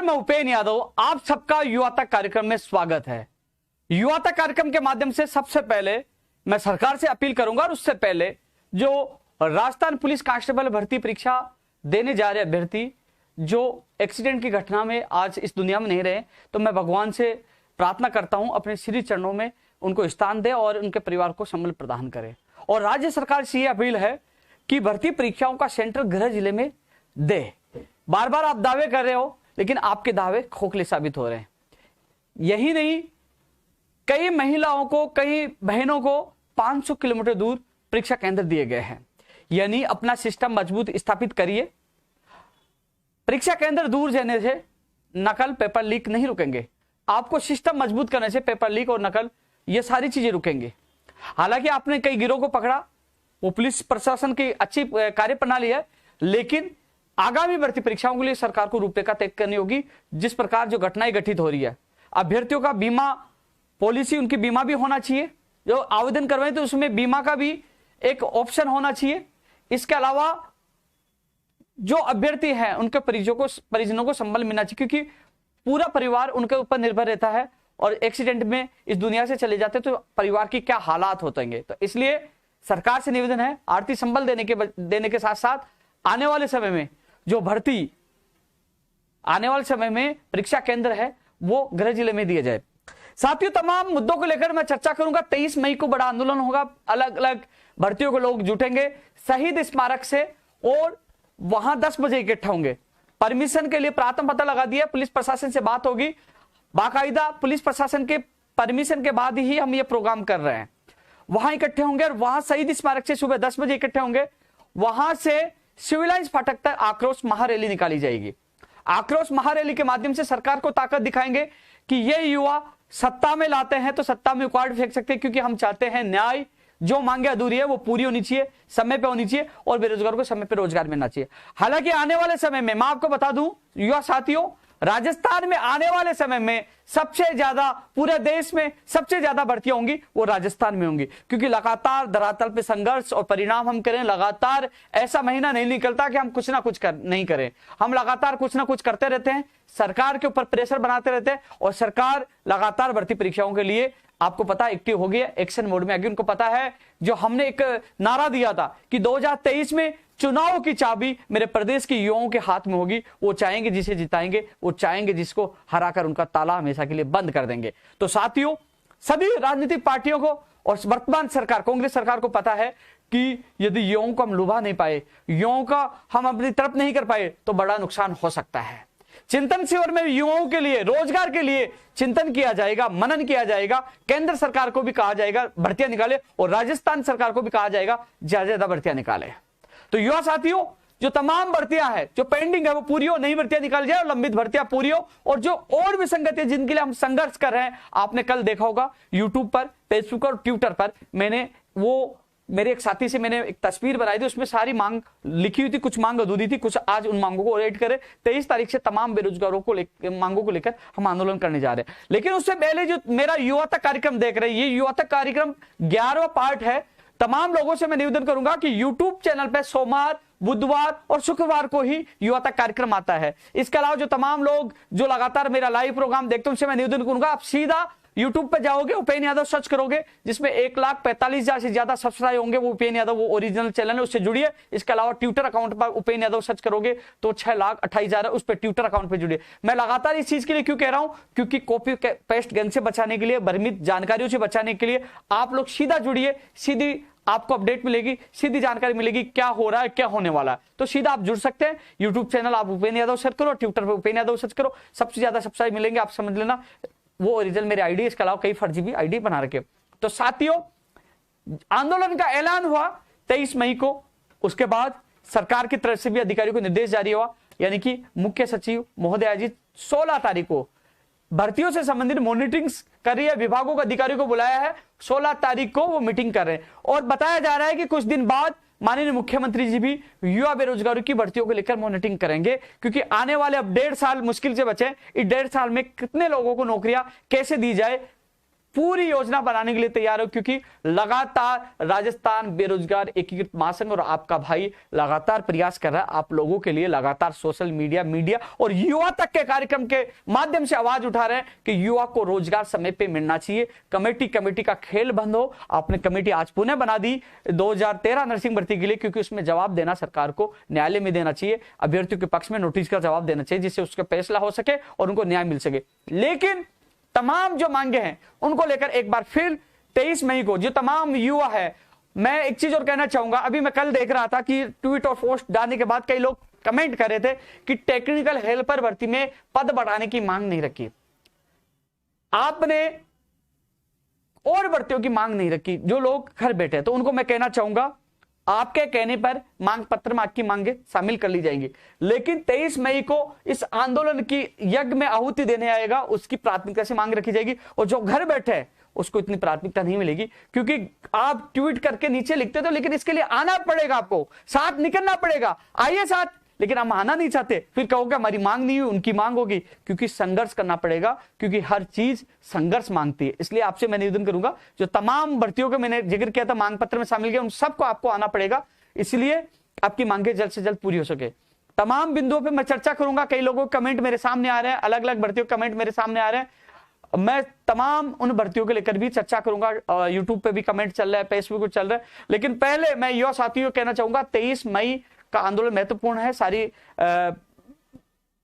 मैं उपेंद्र यादव, आप सबका युवा तक कार्यक्रम में स्वागत है। युवा तक कार्यक्रम के माध्यम से सबसे पहले मैं सरकार से अपील करूंगा और उससे पहले जो राजस्थान पुलिस कांस्टेबल भर्ती परीक्षा देने जा रहे अभ्यर्थी जो एक्सीडेंट की घटना में आज इस दुनिया में नहीं रहे, तो मैं भगवान से प्रार्थना करता हूं अपने श्री चरणों में उनको स्थान दे और उनके परिवार को संबल प्रदान करे। और राज्य सरकार से यह अपील है कि भर्ती परीक्षाओं का सेंटर गृह जिले में दे। बार बार आप दावे कर रहे हो लेकिन आपके दावे खोखले साबित हो रहे हैं। यही नहीं, कई महिलाओं को, कई बहनों को 500 किलोमीटर दूर परीक्षा केंद्र दिए गए हैं। यानी अपना सिस्टम मजबूत स्थापित करिए। परीक्षा केंद्र दूर जाने से नकल, पेपर लीक नहीं रुकेंगे। आपको सिस्टम मजबूत करने से पेपर लीक और नकल ये सारी चीजें रुकेंगे। हालांकि आपने कई गिरोह को पकड़ा, वो पुलिस प्रशासन की अच्छी कार्य प्रणाली है, लेकिन आगामी भर्ती परीक्षाओं के लिए सरकार को रूपरेखा तय करनी होगी। जिस प्रकार जो घटनाएं घटित हो रही है, अभ्यर्थियों का बीमा पॉलिसी, उनकी बीमा भी होना चाहिए। जो आवेदन करवाए तो उसमें बीमा का भी एक ऑप्शन होना चाहिए। इसके अलावा जो अभ्यर्थी हैं उनके परिजनों को संबल मिलना चाहिए, क्योंकि पूरा परिवार उनके ऊपर निर्भर रहता है और एक्सीडेंट में इस दुनिया से चले जाते तो परिवार की क्या हालात होतेंगे। तो इसलिए सरकार से निवेदन है, आर्थिक संबल देने के साथ साथ आने वाले समय में जो भर्ती, आने वाले समय में परीक्षा केंद्र है वो गृह जिले में दिए जाए। साथियों, तमाम मुद्दों को लेकर मैं चर्चा करूंगा। 23 मई को बड़ा आंदोलन होगा, अलग अलग भर्तियों को लोग जुटेंगे शहीद स्मारक से और वहां 10 बजे इकट्ठा होंगे। परमिशन के लिए प्राथम पता लगा दिया, पुलिस प्रशासन से बात होगी। बाकायदा पुलिस प्रशासन के परमिशन के बाद ही हम ये प्रोग्राम कर रहे हैं। वहां इकट्ठे होंगे और वहां शहीद स्मारक से सुबह 10 बजे इकट्ठे होंगे। वहां से सिविल लाइंस फाटक तक आक्रोश महारैली निकाली जाएगी। आक्रोश महारैली के माध्यम से सरकार को ताकत दिखाएंगे कि ये युवा सत्ता में लाते हैं तो सत्ता में उखाड़ फेंक सकते हैं, क्योंकि हम चाहते हैं न्याय, जो मांगे अधूरी है वो पूरी होनी चाहिए, समय पे होनी चाहिए और बेरोजगारों को समय पे रोजगार मिलना चाहिए। हालांकि आने वाले समय में मैं आपको बता दूं युवा साथियों, राजस्थान में आने वाले समय में सबसे ज्यादा, पूरे देश में सबसे ज्यादा भर्तियां होंगी वो राजस्थान में होंगी, क्योंकि लगातार धरातल पे संघर्ष और परिणाम हम करें। लगातार ऐसा महीना नहीं निकलता कि हम कुछ ना कुछ नहीं करें। हम लगातार कुछ ना कुछ करते रहते हैं, सरकार के ऊपर प्रेशर बनाते रहते हैं और सरकार लगातार भर्ती परीक्षाओं के लिए आपको पता एक्टिव हो गया, एक्शन मोड में आ गई। उनको पता है, जो हमने एक नारा दिया था कि 2023 में चुनाव की चाबी मेरे प्रदेश के युवाओं के हाथ में होगी। वो चाहेंगे जिसे जिताएंगे, वो चाहेंगे जिसको हराकर उनका ताला हमेशा के लिए बंद कर देंगे। तो साथियों, सभी राजनीतिक पार्टियों को और वर्तमान सरकार, कांग्रेस सरकार को पता है कि यदि युवाओं को हम लुभा नहीं पाए, युवाओं का हम अपनी तरफ नहीं कर पाए तो बड़ा नुकसान हो सकता है। चिंतन शिविर में युवाओं के लिए, रोजगार के लिए चिंतन किया जाएगा, मनन किया जाएगा। केंद्र सरकार को भी कहा जाएगा भर्तियां निकाले और राजस्थान सरकार को भी कहा जाएगा ज्यादा ज्यादा भर्तियां निकाले। तो युवा साथियों, जो तमाम भर्तियां हैं जो पेंडिंग है वो पूरी हो, नई भर्तियां निकाल जाए और लंबित भर्तियां पूरी हो। और जो और विसंगतियां जिनके लिए हम संघर्ष कर रहे हैं, आपने कल देखा होगा यूट्यूब पर, फेसबुक और ट्विटर पर, मैंने वो मेरे एक साथी से मैंने एक तस्वीर बनाई थी, उसमें सारी मांग लिखी हुई थी, कुछ मांग अधूरी थी, कुछ आज उन मांगों को ऐड करे। 23 तारीख से तमाम बेरोजगारों को मांगों को लेकर हम आंदोलन करने जा रहे हैं। लेकिन उससे पहले जो मेरा युवा तक कार्यक्रम देख रहे हैं, ये युवा तक कार्यक्रम 11वां पार्ट है। तमाम लोगों से मैं निवेदन करूंगा कि यूट्यूब चैनल पर सोमवार, बुधवार और शुक्रवार को ही युवा तक कार्यक्रम आता है। इसके अलावा जो तमाम लोग जो लगातार मेरा लाइव प्रोग्राम देखते हैं, उनसे मैं निवेदन करूंगा, आप सीधा यूट्यूब पे जाओगे, उपेंद्र यादव सर्च करोगे, जिसमें 1,45,000 से ज्यादा सब्सक्राइब होंगे, वो उपेंद्र यादव वो ओरिजिनल चैनल है, उससे जुड़िए। इसके अलावा ट्विटर अकाउंट पर उपेंद्र यादव सर्च करोगे तो 6,28,000 है, उस पर ट्विटर अकाउंट पे जुड़िए। मैं लगातार इस चीज के लिए क्यों कह रहा हूं, क्योंकि कॉपी पेस्ट गन से बचाने के लिए, भ्रमित जानकारियों से बचाने के लिए आप लोग सीधा जुड़िए, सीधी आपको अपडेट मिलेगी, सीधी जानकारी मिलेगी क्या हो रहा है, क्या होने वाला है। तो सीधा आप जुड़ सकते हैं। यूट्यूब चैनल आप उपेंद्र यादव सर्च करो, ट्विटर पर उपेंद्र यादव सर्च करो, सबसे ज्यादा सब्सक्राइब मिलेंगे, आप समझ लेना वो ओरिजिनल मेरे आईडी। इसके अलावा कई फर्जी भी आईडी बना रखे। तो साथियों, आंदोलन का ऐलान हुआ 23 मई को। उसके बाद सरकार की तरफ से भी अधिकारियों को निर्देश जारी हुआ, यानी कि मुख्य सचिव महोदया जी 16 तारीख को भर्तियों से संबंधित मॉनिटरिंग कर रही है, विभागों के अधिकारियों को बुलाया है। 16 तारीख को वो मीटिंग कर रहे हैं और बताया जा रहा है कि कुछ दिन बाद माननीय मुख्यमंत्री जी भी युवा बेरोजगारों की भर्तियों को लेकर मॉनिटरिंग करेंगे, क्योंकि आने वाले अब 1.5 साल मुश्किल से बचे। इस 1.5 साल में कितने लोगों को नौकरियां कैसे दी जाए, पूरी योजना बनाने के लिए तैयार हो, क्योंकि लगातार राजस्थान बेरोजगार एकीकृत महासंघ और आपका भाई लगातार प्रयास कर रहा है आप लोगों के लिए, लगातार सोशल मीडिया और युवा तक के कार्यक्रम के माध्यम से आवाज उठा रहे हैं कि युवा को रोजगार समय पे मिलना चाहिए। कमेटी का खेल बंद हो। आपने कमेटी आज पुनः बना दी 2013 नर्सिंग भर्ती के लिए, क्योंकि उसमें जवाब देना सरकार को न्यायालय में देना चाहिए, अभ्यर्थियों के पक्ष में नोटिस का जवाब देना चाहिए, जिससे उसका फैसला हो सके और उनको न्याय मिल सके। लेकिन तमाम जो मांगे हैं उनको लेकर एक बार फिर 23 मई को जो तमाम युवा है, मैं एक चीज और कहना चाहूंगा। अभी मैं कल देख रहा था कि ट्वीट और पोस्ट डालने के बाद कई लोग कमेंट कर रहे थे कि टेक्निकल हेल्पर भर्ती में पद बढ़ाने की मांग नहीं रखी, आपने और भर्तियों की मांग नहीं रखी, जो लोग घर बैठे। तो उनको मैं कहना चाहूंगा आपके कहने पर मांग पत्र में आपकी मांगे शामिल कर ली जाएंगी, लेकिन 23 मई को इस आंदोलन की यज्ञ में आहुति देने आएगा उसकी प्राथमिकता से मांग रखी जाएगी, और जो घर बैठे है उसको इतनी प्राथमिकता नहीं मिलेगी। क्योंकि आप ट्वीट करके नीचे लिखते तो, लेकिन इसके लिए आना पड़ेगा, आपको साथ निकलना पड़ेगा। आइए साथ, लेकिन हम आना नहीं चाहते, फिर कहोगे हमारी मांग नहीं हुई, उनकी मांग होगी, क्योंकि संघर्ष करना पड़ेगा, क्योंकि हर चीज संघर्ष मांगती है। इसलिए आपसे मैं निवेदन करूंगा, जो तमाम भर्तियों का मैंने जिक्र किया था मांग पत्र में शामिल किया, उन सबको आपको आना पड़ेगा, इसलिए आपकी मांगे जल्द से जल्द पूरी हो सके। तमाम बिंदुओं पर मैं चर्चा करूंगा। कई लोगों के कमेंट मेरे सामने आ रहे हैं, अलग अलग भर्तियों के कमेंट मेरे सामने आ रहे हैं, मैं तमाम उन भर्तियों को लेकर भी चर्चा करूंगा। यूट्यूब पे भी कमेंट चल रहा है, फेसबुक पे चल रहा है, लेकिन पहले मैं युवा साथियों को कहना चाहूंगा 23 मई का आंदोलन महत्वपूर्ण है। सारी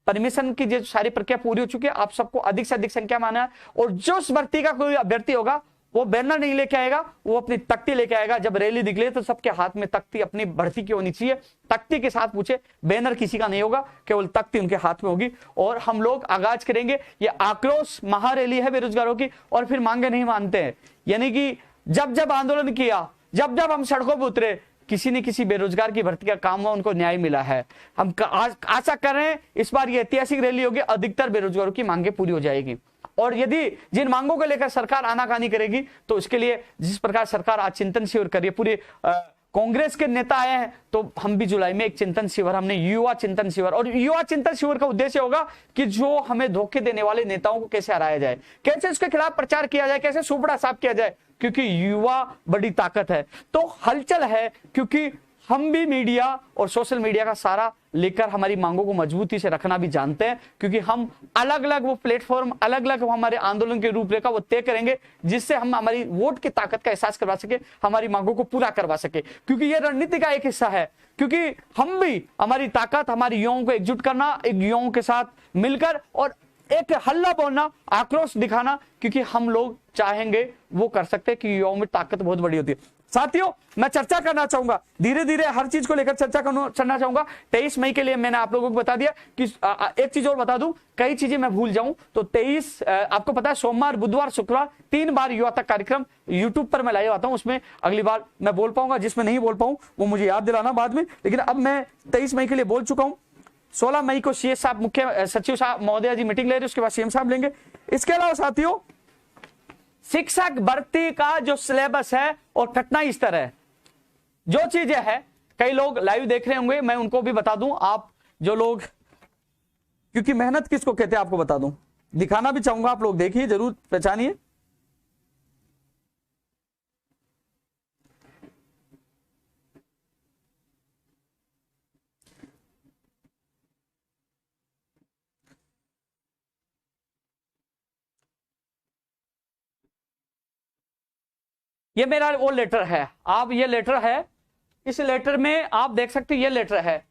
परमिशन की जो सारी प्रक्रिया पूरी हो चुकी है, आप सबको अधिक से अधिक संख्या में आना है। और जो उस भर्ती का कोई अभ्यर्थी होगा वो बैनर नहीं लेके आएगा, वो अपनी तख्ती लेके आएगा। जब रैली निकले तो सबके हाथ में तख्ती अपनी भर्ती की होनी चाहिए, तख्ती के साथ पूछे, बैनर किसी का नहीं होगा, केवल तख्ती उनके हाथ में होगी। और हम लोग आगाज करेंगे, ये आक्रोश महारैली है बेरोजगारों की, और फिर मांगे नहीं मानते हैं। यानी कि जब जब आंदोलन किया, जब जब हम सड़कों पर उतरे, किसी न किसी बेरोजगार की भर्ती का काम हुआ, उनको न्याय मिला है। हम आशा कर रहे हैं इस बार ये ऐतिहासिक रैली होगी, अधिकतर बेरोजगारों की मांगे पूरी हो जाएगी। और यदि जिन मांगों को लेकर सरकार आनाकानी करेगी, तो इसके लिए जिस प्रकार सरकार आज चिंतन शिविर करिए, पूरे कांग्रेस के नेता आए हैं, तो हम भी जुलाई में एक चिंतन शिविर, हमने युवा चिंतन शिविर, और युवा चिंतन शिविर का उद्देश्य होगा कि जो हमें धोखे देने वाले नेताओं को कैसे हराया जाए, कैसे उसके खिलाफ प्रचार किया जाए, कैसे सुपड़ा साफ किया जाए, क्योंकि युवा बड़ी ताकत है। तो हलचल है, क्योंकि हम भी मीडिया और सोशल मीडिया का सारा लेकर हमारी मांगों को मजबूती से रखना भी जानते हैं, क्योंकि हम अलग अलग वो प्लेटफॉर्म, अलग अलग हमारे आंदोलन की रूपरेखा वो तय करेंगे, जिससे हम हमारी वोट की ताकत का एहसास करवा सके, हमारी मांगों को पूरा करवा सके। क्योंकि ये रणनीति का एक हिस्सा है, क्योंकि हम भी हमारी ताकत, हमारी युवाओं को एकजुट करना, एक युवाओं के साथ मिलकर और एक हल्ला बोलना, आक्रोश दिखाना, क्योंकि हम लोग चाहेंगे वो कर सकते हैं कि युवाओं में ताकत बहुत बड़ी होती है। साथियों, मैं चर्चा करना चाहूंगा, धीरे धीरे हर चीज को लेकर चर्चा करना चाहूंगा। 23 मई के लिए मैंने आप लोगों को बता दिया कि एक चीज और बता दूं, कई चीजें मैं भूल जाऊं तो 23 आपको पता है सोमवार, बुधवार, शुक्रवार 3 बार युवा तक कार्यक्रम यूट्यूब पर मैं लाया आता हूं। उसमें अगली बार मैं बोल पाऊंगा, जिसमें नहीं बोल पाऊं वो मुझे याद दिलाना बाद में, लेकिन अब मैं 23 मई के लिए बोल चुका हूं। 16 मई को सीएस साहब, मुख्य सचिव साहब महोदया जी मीटिंग ले रहे हैं, उसके बाद सीएम साहब लेंगे। इसके अलावा साथियों, शिक्षक भर्ती का जो सिलेबस है और कठिनाई स्तर है, जो चीजें है, कई लोग लाइव देख रहे होंगे, मैं उनको भी बता दूं। आप जो लोग, क्योंकि मेहनत किसको कहते हैं आपको बता दूं, दिखाना भी चाहूंगा, आप लोग देखिए, जरूर पहचानिए। ये मेरा वो लेटर है, आप ये लेटर है, इस लेटर में आप देख सकते हैं ये लेटर है,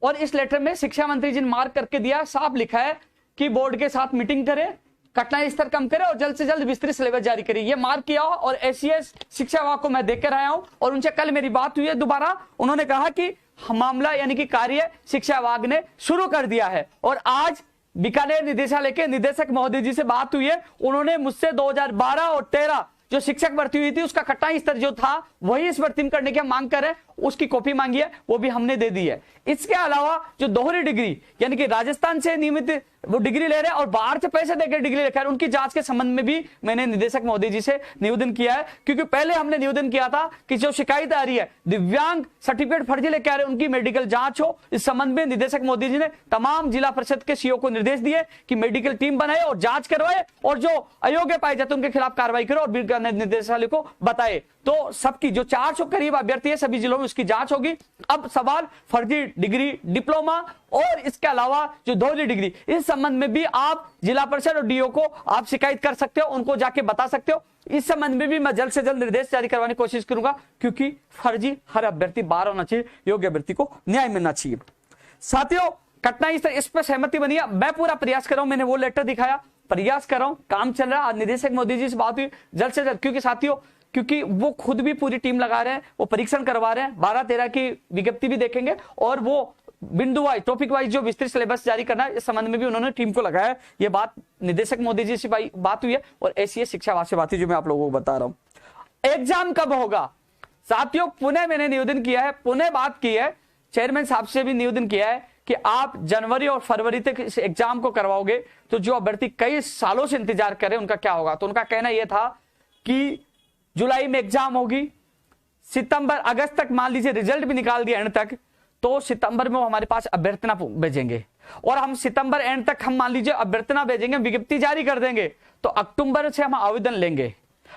और इस लेटर में शिक्षा मंत्री जी ने मार्क करके दिया, साफ लिखा है कि बोर्ड के साथ मीटिंग करें, कठिनाई स्तर कम करें और जल्द से जल्द विस्तृत सिलेबस जारी करें, ये मार्क किया। और एसीएस शिक्षा विभाग को मैं देख कर आया हूं, और उनसे कल मेरी बात हुई है दोबारा, उन्होंने कहा कि मामला यानी कि कार्य शिक्षा विभाग ने शुरू कर दिया है। और आज बीकानेर निदेशालय के निदेशक महोदय जी से बात हुई है, उन्होंने मुझसे 2012 और 13 जो शिक्षक भर्ती हुई थी उसका कठिनाई स्तर जो था वही इस भर्ती में करने की मांग कर रहे हैं, उसकी कॉपी मांगी है, वो भी हमने दे दी है। इसके अलावा जो दोहरी डिग्री यानी कि राजस्थान से नियमित वो डिग्री ले रहे हैं और बाहर से पैसे देकर डिग्री लेकर, उनकी जांच के संबंध में भी मैंने निदेशक महोदय जी से निवेदन किया है। क्योंकि पहले हमने निवेदन किया था कि जो शिकायत आ रही है दिव्यांग सर्टिफिकेट फर्जी लेकर आ रहे उनकी मेडिकल जांच हो। इस संबंध में निदेशक महोदय जी ने तमाम जिला परिषद के सीईओ को निर्देश दिए कि मेडिकल टीम बनाए और जांच करवाए और जो अयोग्य पाए जाते उनके खिलाफ कार्रवाई करो और बीकानेर निदेशालय को बताए। तो सबकी जो 400 करीब अभ्यर्थी है सभी जिलों में उसकी जांच होगी। अब सवाल फर्जी डिग्री, डिप्लोमा और इसके अलावा जो दोहरी डिग्री, इस संबंध में भी आप जिला परिषद और डीओ को आप शिकायत कर सकते हो, उनको जाके बता सकते हो। इस संबंध में भी मैं जल्द से जल्द निर्देश जारी करवाने की कोशिश करूंगा, क्योंकि फर्जी हर अभ्यर्थी बाहर होना चाहिए, योग्य अभ्यर्थी को न्याय मिलना चाहिए। साथियों, कठिनाई से इस पर सहमति बनी है, मैं पूरा प्रयास कर रहा हूं, मैंने वो लेटर दिखाया, प्रयास कर रहा हूं, काम चल रहा है। आज निदेशक मोदी जी से बात हुई, जल्द से जल्द, क्योंकि साथियों क्योंकि वो खुद भी पूरी टीम लगा रहे हैं, वो परीक्षण करवा रहे हैं, 12-13 की विज्ञप्ति भी देखेंगे और वो बिंदु वाइज, टॉपिक वाइज जो विस्तृत सिलेबस जारी करना है, इस संबंध में भी उन्होंने टीम को लगाया है। ये बात निदेशक मोदी जी से बात हुई है और ऐसी शिक्षा विभाग से बात हुई जो मैं आप लोगों को बता रहा हूं। एग्जाम कब होगा साथियों, पुनः मैंने निवेदन किया है, पुनः बात की है, चेयरमैन साहब से भी निवेदन किया है कि आप जनवरी और फरवरी तक इस एग्जाम को करवाओगे तो जो अभ्यर्थी कई सालों से इंतजार कर रहे हैं उनका क्या होगा। तो उनका कहना यह था कि जुलाई में एग्जाम होगी, सितंबर अगस्त तक मान लीजिए रिजल्ट भी निकाल दिया एंड तक, तो सितंबर में वो हमारे पास अभ्यर्थना भेजेंगे और हम सितंबर एंड तक हम मान लीजिए अभ्यर्थना भेजेंगे, विज्ञप्ति जारी कर देंगे, तो अक्टूबर से हम आवेदन लेंगे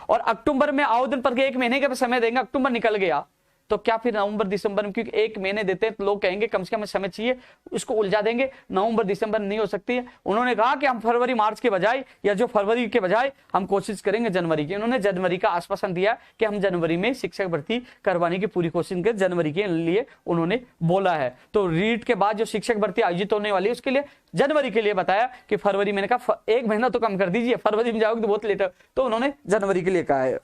और अक्टूबर में आवेदन पर 1 महीने का समय देंगे। अक्टूबर निकल गया तो क्या फिर नवंबर दिसंबर में, क्योंकि 1 महीने देते हैं तो लोग कहेंगे कम से कम समय चाहिए, उसको उलझा देंगे, नवंबर दिसंबर नहीं हो सकती है। उन्होंने कहा कि हम फरवरी मार्च के बजाय या जो फरवरी के बजाय हम कोशिश करेंगे जनवरी की। उन्होंने जनवरी का आश्वासन दिया कि हम जनवरी में शिक्षक भर्ती करवाने की पूरी कोशिश करें, जनवरी के लिए उन्होंने बोला है। तो रीट के बाद जो शिक्षक भर्ती आयोजित होने वाली है उसके लिए जनवरी के लिए बताया कि फरवरी, मैंने कहा 1 महीना तो कम कर दीजिए, फरवरी में जाओगे तो बहुत लेट है, तो उन्होंने जनवरी के लिए कहा है।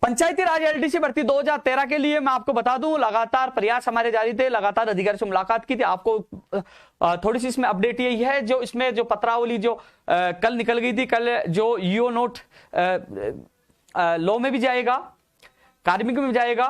पंचायती राज एलडीसी भर्ती 2013 के लिए मैं आपको बता दूं लगातार प्रयास हमारे जारी थे, लगातार अधिकारी से मुलाकात की थी। आपको थोड़ी सी इसमें अपडेट यही है, जो इसमें जो पत्रावली जो कल निकल गई थी, कल जो ईओ नोट लॉ में भी जाएगा, कार्मिक में भी जाएगा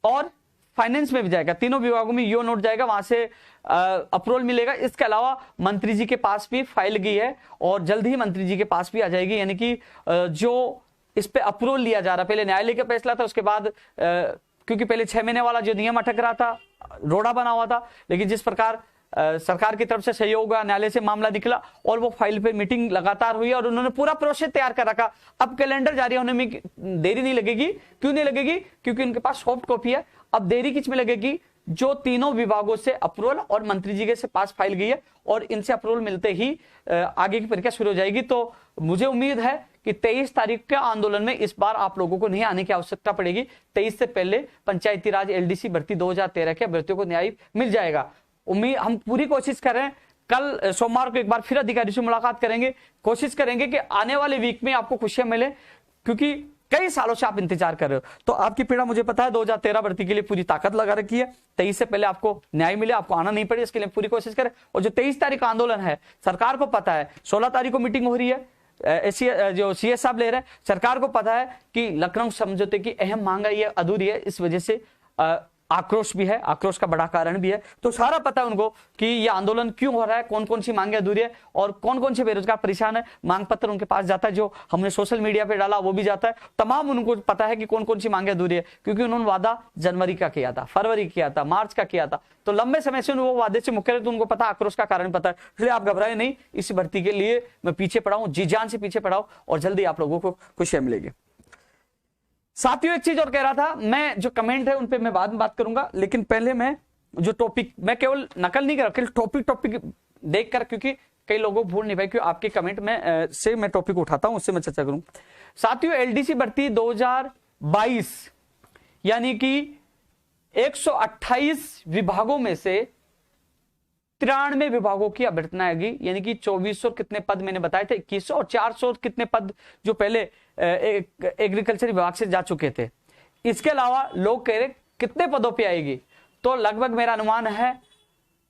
और फाइनेंस में भी जाएगा, तीनों विभागों में ईओ नोट जाएगा, वहां से अप्रूवल मिलेगा। इसके अलावा मंत्री जी के पास भी फाइल गई है और जल्द ही मंत्री जी के पास भी आ जाएगी, यानी कि जो इस पे अप्रूवल लिया जा रहा, पहले न्यायालय का फैसला था, उसके बाद क्योंकि पहले 6 महीने वाला जो नियम अटक रहा था, रोड़ा बना हुआ था, लेकिन जिस प्रकार सरकार की तरफ से सहयोग हुआ, न्यायालय से मामला निकला और वो फाइल पे मीटिंग लगातार हुई और उन्होंने पूरा प्रोसेस तैयार कर रखा। अब कैलेंडर जारी होने में देरी नहीं लगेगी। क्यों नहीं लगेगी? क्योंकि उनके पास सॉफ्ट कॉपी है। अब देरी किस में लगेगी? जो तीनों विभागों से अप्रूवल और मंत्री जी के से पास फाइल गई है और इनसे अप्रूवल मिलते ही आगे की प्रक्रिया शुरू हो जाएगी। तो मुझे उम्मीद है कि 23 तारीख के आंदोलन में इस बार आप लोगों को नहीं आने की आवश्यकता पड़ेगी। 23 से पहले पंचायती राज एलडीसी भर्ती 2013 के अभ्यर्थियों को न्याय मिल जाएगा। उम्मीद, हम पूरी कोशिश कर रहे हैं। कल सोमवार को एक बार फिर अधिकारी से मुलाकात करेंगे, कोशिश करेंगे कि आने वाले वीक में आपको खुशियां मिले, क्योंकि कई सालों से आप इंतजार कर रहे हो। तो आपकी पीड़ा मुझे पता है, 2013 भर्ती के लिए पूरी ताकत लगा रखी है। 23 से पहले आपको न्याय मिले, आपको आना नहीं पड़े, इसके लिए पूरी कोशिश करें। और जो 23 तारीख का आंदोलन है, सरकार को पता है 16 तारीख को मीटिंग हो रही है, जो सीएस साहब ले रहे हैं, सरकार को पता है कि लखनऊ समझौते की अहम मांग है, ये अधूरी है, इस वजह से आक्रोश भी है, आक्रोश का बड़ा कारण भी है। तो सारा पता है उनको कि ये आंदोलन क्यों हो रहा है, कौन कौन सी मांगे अधूरी है और कौन कौन से बेरोजगार परेशान है। मांग पत्र उनके पास जाता है, जो हमने सोशल मीडिया पे डाला वो भी जाता है। तमाम उनको पता है कि कौन कौन सी मांगे अधूरी है, क्योंकि उन्होंने वादा जनवरी का किया था, फरवरी किया था, मार्च का किया था। तो लंबे समय से वो वादे से मुकर, तो उनको पता, आक्रोश का कारण पता है। इसलिए आप घबराए नहीं, इस भर्ती के लिए मैं पीछे पड़ा हूं, जी जान से पीछे पड़ा हूं और जल्दी आप लोगों को खुशियां मिलेगी। साथियों, एक चीज और कह रहा था, मैं जो कमेंट है उन पे मैं बाद में बात करूंगा, लेकिन पहले मैं जो टॉपिक, मैं केवल नकल नहीं कर रहा, केवल टॉपिक देखकर, क्योंकि कई लोगों भूल नहीं पाए, क्योंकि आपके कमेंट में से मैं टॉपिक उठाता हूं, उससे मैं चर्चा करूं। साथियों, एलडीसी भर्ती 2022 यानी कि 128 विभागों में से 93 विभागों की अभ्यर्थना आएगी, यानी कि 2400 कितने पद मैंने बताए थे, 2100 और 400 कितने पद जो पहले एग्रीकल्चर विभाग से जा चुके थे। इसके अलावा लोग कह रहे कितने पदों पे आएगी, तो लगभग मेरा अनुमान है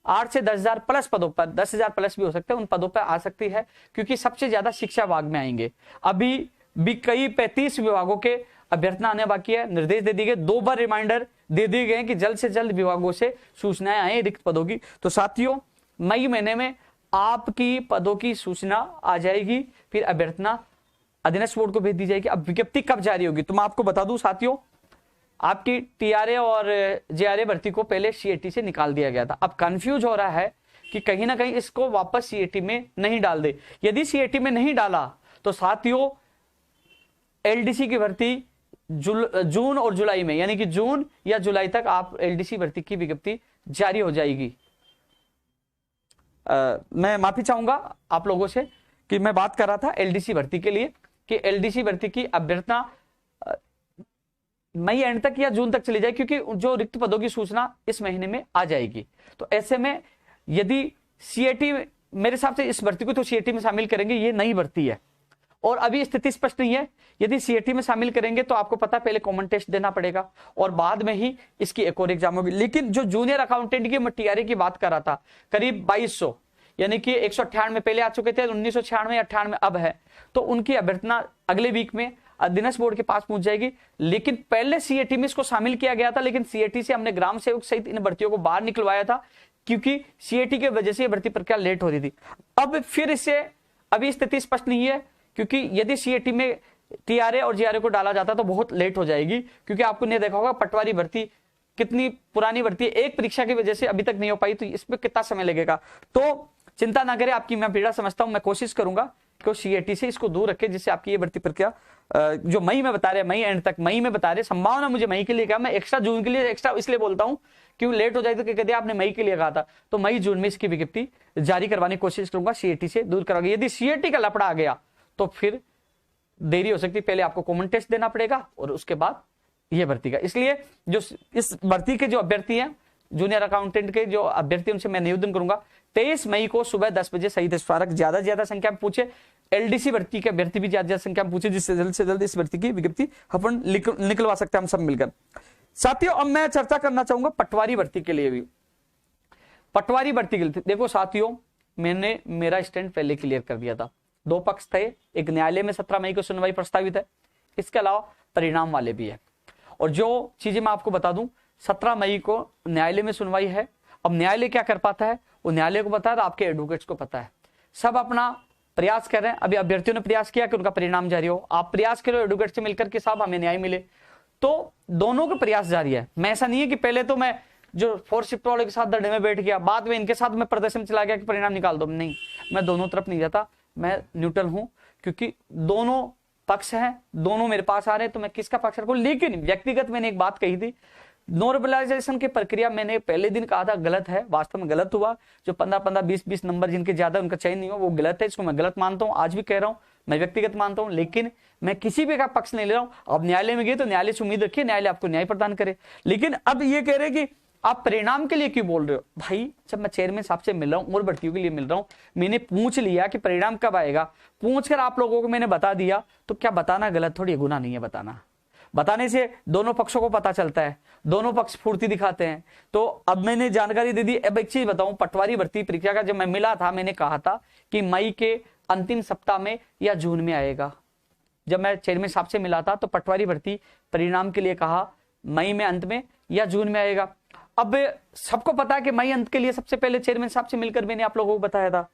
8 से 10,000 प्लस पदों पर, 10,000 प्लस भी हो सकते हैं, उन पदों पर आ सकती है, क्योंकि सबसे ज्यादा शिक्षा विभाग में आएंगे। अभी भी कई 35 विभागों के अभ्यर्थना आने बाकी है। निर्देश दे दिए गए, 2 बार रिमाइंडर दे दिए गए कि जल्द से जल्द विभागों से सूचनाएं आए रिक्त पदों की। तो साथियों, मई महीने में आपकी पदों की सूचना आ जाएगी, फिर अभ्यर्थना अधीनस्थ बोर्ड को भेज दी जाएगी। अब विज्ञप्ति कब जारी होगी तो मैं आपको बता दूं साथियों, आपकी टीआरए और जेआरए भर्ती को पहले सीएटी से निकाल दिया गया था। अब कंफ्यूज हो रहा है कि कहीं ना कहीं इसको वापस सीएटी में नहीं डाल दे। यदि सीएटी में नहीं डाला तो साथियों एलडीसी की भर्ती जून और जुलाई में, यानी कि जून या जुलाई तक आप एलडीसी भर्ती की विज्ञप्ति जारी हो जाएगी। मैं माफी चाहूंगा आप लोगों से कि मैं बात कर रहा था एलडीसी भर्ती के लिए कि एलडीसी भर्ती की अभ्यर्थना मई एंड तक या जून तक चली जाए, क्योंकि जो रिक्त पदों की सूचना इस महीने में आ जाएगी। तो ऐसे में यदि सीएटी, मेरे हिसाब से इस भर्ती को तो सीएटी में शामिल करेंगे, ये नई भर्ती है और अभी स्थिति स्पष्ट नहीं है। यदि सीएटी में शामिल करेंगे तो आपको पता पहले कॉमन टेस्ट देना पड़ेगा और बाद में ही इसकी एक और एग्जाम होगी। लेकिन जो जूनियर अकाउंटेंट की टीआरए की बात कर रहा था, करीब 2200 यानी कि 198 पहले आ चुके थे, 1996 98 अब है, तो उनकी अभ्यर्थना अगले वीक में अधीनस्थ बोर्ड के पास पहुंच जाएगी। लेकिन पहले सीएटी में इसको शामिल किया गया था, लेकिन सीएटी से हमने ग्राम सेवक सहित इन भर्तियों को बाहर निकलवाया था क्योंकि सीएटी की वजह से भर्ती प्रक्रिया लेट हो रही थी। अब फिर इससे अभी स्थिति स्पष्ट नहीं है, क्योंकि यदि सीएटी में टीआरए और जीआरए को डाला जाता तो बहुत लेट हो जाएगी। क्योंकि आपको नहीं देखा होगा पटवारी भर्ती कितनी पुरानी भर्ती है, एक परीक्षा की वजह से अभी तक नहीं हो पाई, तो इसमें कितना समय लगेगा। तो चिंता ना करें, आपकी मैं पीड़ा समझता हूं, मैं कोशिश करूंगा कि सीएटी से इसको दूर रखे, जिससे आपकी ये भर्ती प्रक्रिया जो मई में बता रहे, मई एंड तक, मई में बता रहे, संभावना मुझे मई के लिए कहा, मैं एक्स्ट्रा जून के लिए एक्स्ट्रा इसलिए बोलता हूं क्यों लेट हो जाए तो कहते आपने मई के लिए कहा था, तो मई जून में इसकी विज्ञप्ति जारी करवाने की कोशिश करूंगा, सीएटी से दूर करवाएंगे। यदि सीएटी का लफड़ा आ गया तो फिर देरी हो सकती है, पहले आपको कॉमन टेस्ट देना पड़ेगा और उसके बाद ये भर्ती का। इसलिए जो इस भर्ती के जो अभ्यर्थी हैं, जूनियर अकाउंटेंट के जो अभ्यर्थी, उनसे मैं निवेदन करूंगा 23 मई को सुबह 10 बजे सही दस्तावेज ज्यादा से ज्यादा संख्या में पूछे। एलडीसी भर्ती के अभ्यर्थी भी ज्यादा संख्या में पूछे, जिससे जल्द से जल्द इस भर्ती की विज्ञप्ति अपन निकलवा सकते हैं हम सब मिलकर। साथियों, अब मैं चर्चा करना चाहूंगा पटवारी भर्ती के लिए भी। पटवारी भर्ती के लिए देखो साथियों, मैंने मेरा स्टैंड पहले क्लियर कर दिया था। 2 पक्ष थे, एक न्यायालय में 17 मई को सुनवाई प्रस्तावित है, इसके अलावा परिणाम वाले भी है। और जो चीजें मैं आपको बता दूं, 17 मई को न्यायालय में सुनवाई है। अब न्यायालय क्या कर पाता है वो न्यायालय को पता है, आपके एडवोकेट्स को पता है, सब अपना प्रयास कर रहे हैं। अभी अभ्यर्थियों ने प्रयास किया कि उनका परिणाम जारी हो, आप प्रयास करो एडवोकेट से मिलकर कि साहब हमें न्याय मिले, तो दोनों का प्रयास जारी है। मैं ऐसा नहीं है कि पहले तो मैं जो 4 शिफ्ट वाले के साथ धरने में बैठ गया, बाद में इनके साथ मैं प्रदर्शन चला गया कि परिणाम निकाल दो, नहीं, मैं दोनों तरफ नहीं जाता, मैं न्यूट्रल हूं, क्योंकि दोनों पक्ष हैं, दोनों मेरे पास आ रहे हैं, तो मैं किसका पक्ष रखूं। लेकिन व्यक्तिगत मैंने एक बात कही थी, नॉर्मलाइजेशन की प्रक्रिया मैंने पहले दिन कहा था गलत है, वास्तव में गलत हुआ। जो 15-15, 20-20 नंबर जिनके ज्यादा उनका चयन नहीं हो वो गलत है, इसको मैं गलत मानता हूं, आज भी कह रहा हूं, मैं व्यक्तिगत मानता हूं। लेकिन मैं किसी भी का पक्ष नहीं ले रहा हूं। अब न्यायालय में गए तो न्यायालय से उम्मीद रखिए न्यायालय आपको न्याय प्रदान करे। लेकिन अब ये कह रहे कि आप परिणाम के लिए क्यों बोल रहे हो भाई? जब मैं चेयरमैन साहब से मिल रहा हूं और भर्तियों के लिए मिल रहा हूं, मैंने पूछ लिया कि परिणाम कब आएगा, पूछकर आप लोगों को मैंने बता दिया, तो क्या बताना गलत थोड़ी, गुनाह नहीं है बताना। बताने से दोनों पक्षों को पता चलता है, दोनों पक्ष फुर्ती दिखाते हैं। तो अब मैंने जानकारी दे दी। अब एक चीज बताऊं, पटवारी भर्ती प्रक्रिया का जब मैं मिला था, मैंने कहा था कि मई के अंतिम सप्ताह में या जून में आएगा। जब मैं चेयरमैन साहब से मिला था तो पटवारी भर्ती परिणाम के लिए कहा मई में अंत में या जून में आएगा। अब सबको पता है कि मई अंत के लिए सबसे पहले चेयरमैन साहब से मिलकर मैंने आप लोगों को बताया था।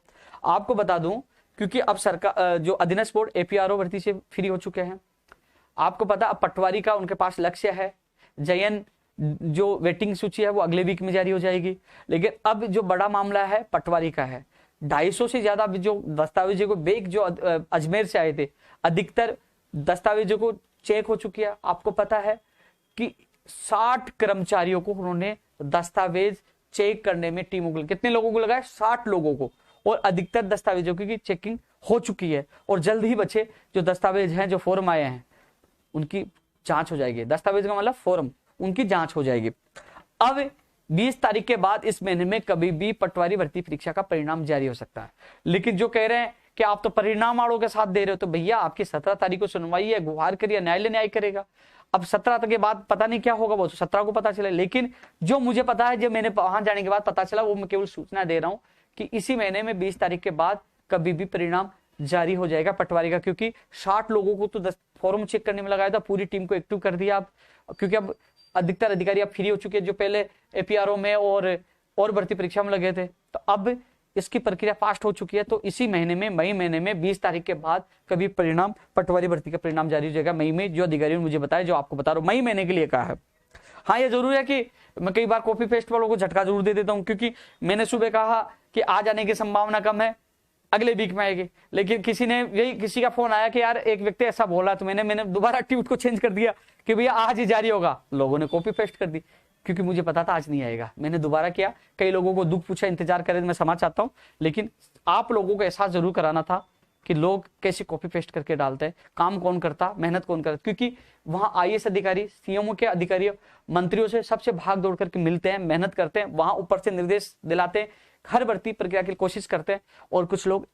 आपको बता दूं, क्योंकि अब सरकार जो अधीनस्थ बोर्ड एपीआरओ भर्ती से फ्री हो चुके हैं, आपको पता अब पटवारी का उनके पास लक्ष्य है। जयन जो वेटिंग सूची है वो अगले वीक में जारी हो जाएगी। लेकिन अब जो बड़ा मामला है पटवारी का है। 250 से ज्यादा जो दस्तावेजों को बेग जो अजमेर से आए थे, अधिकतर दस्तावेजों को चेक हो चुकी है। आपको पता है कि 60 कर्मचारियों को उन्होंने दस्तावेज चेक करने में टीमों को, कितने लोगों को लगाया? 60 लोगों को। और अधिकतर दस्तावेजों की चेकिंग हो चुकी है और जल्द ही बचे जो दस्तावेज हैं, जो फॉर्म आए हैं, उनकी जांच हो जाएगी। दस्तावेज का मतलब फॉर्म, उनकी जांच हो जाएगी। अब 20 तारीख के बाद इस महीने में कभी भी पटवारी भर्ती परीक्षा का परिणाम जारी हो सकता है। लेकिन जो कह रहे हैं कि आप तो परिणाम आड़ों के साथ दे रहे हो, तो भैया आपकी 17 तारीख को सुनवाई है, गुहार करिए, न्यायालय न्याय करेगा। अब 17 तक के बाद पता नहीं क्या होगा, वो तो 17 को पता चले। लेकिन जो मुझे पता है, जो मैंने वहां जाने के बाद पता चला, वो मैं केवल सूचना दे रहा हूं कि इसी महीने में 20 तारीख के बाद कभी भी परिणाम जारी हो जाएगा पटवारी का, क्योंकि 60 लोगों को तो 10 फॉर्म चेक करने में लगाया था, पूरी टीम को एक्टिव कर दिया आप, क्योंकि अब अधिकतर अधिकारी अब फ्री हो चुके हैं जो पहले एपीआरओ में और भर्ती परीक्षा में लगे थे। तो अब इसकी प्रक्रिया फास्ट हो चुकी है। तो इसी महीने में, मई महीने में 20 तारीख के बाद कभी परिणाम, पटवारी भर्ती का परिणाम जारी हो जाएगा मई में, जो अधिकारियों ने मुझे बताया, जो आपको बता रहा हूँ, मई महीने के लिए कहा है। हाँ, ये जरूर है कि मैं कई बार कॉपी पेस्ट वालों को झटका जरूर दे देता हूँ, क्योंकि मैंने सुबह कहा कि आ जाने की संभावना कम है, अगले वीक में आएगी, लेकिन किसी का फोन आया कि यार एक व्यक्ति ऐसा बोला, तो मैंने दोबारा ट्वीट को चेंज कर दिया कि भैया आज ही जारी होगा। लोगों ने कॉपी पेस्ट कर दी, क्योंकि मुझे पता था आज नहीं आएगा। मैंने दोबारा किया, कई लोगों को दुख पूछा, इंतजार करें, मैं समझ चाहता हूँ, लेकिन आप लोगों को एहसास जरूर कराना था कि लोग कैसे कॉपी पेस्ट करके डालते हैं, काम कौन करता, मेहनत कौन करता, क्योंकि वहां आईएएस अधिकारी, सीएमओ के अधिकारी, मंत्रियों से सबसे भाग दौड़ करके मिलते हैं, मेहनत करते हैं, वहां ऊपर से निर्देश दिलाते हैं, हर भर्ती प्रक्रिया की कोशिश करते हैं, और कुछ लोग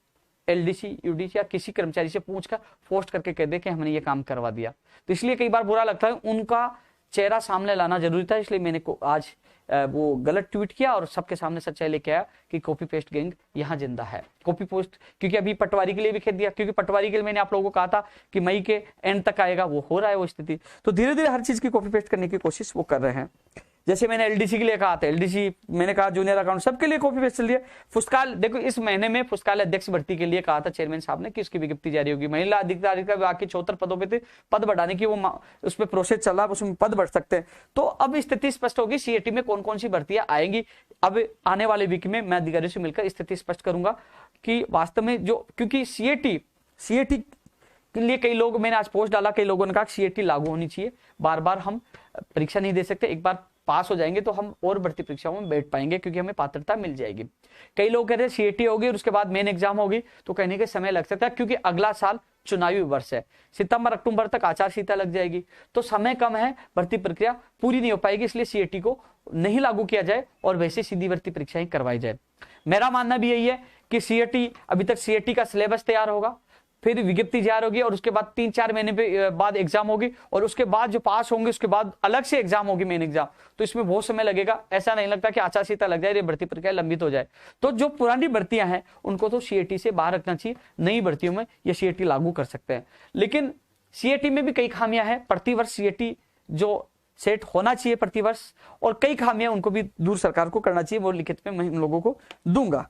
एलडीसी, यूडीसी या किसी कर्मचारी से पूछकर पोस्ट करके कह दे कि हमने ये काम करवा दिया। तो इसलिए कई बार बुरा लगता है, उनका चेहरा सामने लाना जरूरी था, इसलिए मैंने आज वो गलत ट्वीट किया और सबके सामने सच्चाई लेके आया कि कॉपी पेस्ट गैंग यहाँ जिंदा है। कॉपी पेस्ट, क्योंकि अभी पटवारी के लिए भी खेद दिया, क्योंकि पटवारी के लिए मैंने आप लोगों को कहा था कि मई के एंड तक आएगा, वो हो रहा है वो स्थिति। तो धीरे धीरे हर चीज की कॉपी पेस्ट करने की कोशिश वो कर रहे हैं। जैसे मैंने एलडीसी के लिए कहा था, एलडीसी मैंने कहा जूनियर अकाउंट, सबके लिए कॉपी पेस्ट चल रही है। पुस्तकाल देखो, इस महीने में पुस्तकालय अध्यक्ष भर्ती के लिए कहा था चेयरमैन साहब ने कि उसकी विज्ञप्ति जारी होगी। महिला अधिकारी का बाकी 74 पदों पे थे, पद बढ़ाने की वो उसमें प्रोसेस चल रहा है, उसमें पद बढ़ सकते हैं। तो अब स्थिति स्पष्ट होगी सीएटी में कौन कौन सी भर्तियां आएंगी। अब आने वाले वीक में मैं अधिकारियों से मिलकर स्थिति स्पष्ट करूंगा कि वास्तव में जो, क्योंकि सीएटी के लिए कई लोग, मैंने आज पोस्ट डाला, कई लोगों ने कहा सीएटी लागू होनी चाहिए, बार बार हम परीक्षा नहीं दे सकते, एक बार पास हो जाएंगे तो हम और भर्ती परीक्षाओं में बैठ पाएंगे, क्योंकि हमें पात्रता मिल जाएगी। कई लोग कह रहे हैं सीएटी होगी और उसके बाद मेन एग्जाम होगी, तो कहने के समय लग सकता है, क्योंकि अगला साल चुनावी वर्ष है, सितंबर अक्टूबर तक आचार संहिता लग जाएगी, तो समय कम है, भर्ती प्रक्रिया पूरी नहीं हो पाएगी, इसलिए सीएटी को नहीं लागू किया जाए और वैसे सीधी भर्ती परीक्षाएं करवाई जाए। मेरा मानना भी यही है कि सीएटी, अभी तक सीएटी का सिलेबस तैयार होगा, फिर विज्ञप्ति जारी होगी और उसके बाद 3-4 महीने पे बाद एग्जाम होगी, और उसके बाद जो पास होंगे उसके बाद अलग से एग्जाम होगी, मेन एग्जाम। तो इसमें बहुत समय लगेगा, ऐसा नहीं लगता कि आचार संहिता लग जाए, भर्ती प्रक्रिया लंबित हो जाए। तो जो पुरानी भर्तियां हैं उनको तो सीएटी से बाहर रखना चाहिए, नई भर्तियों में ये सीएटी लागू कर सकते हैं। लेकिन सीएटी में भी कई खामियां हैं, प्रतिवर्ष सीएटी जो सेट होना चाहिए प्रतिवर्ष, और कई खामियां उनको भी दूर सरकार को करना चाहिए, वो लिखित में मैं इन लोगों को दूंगा।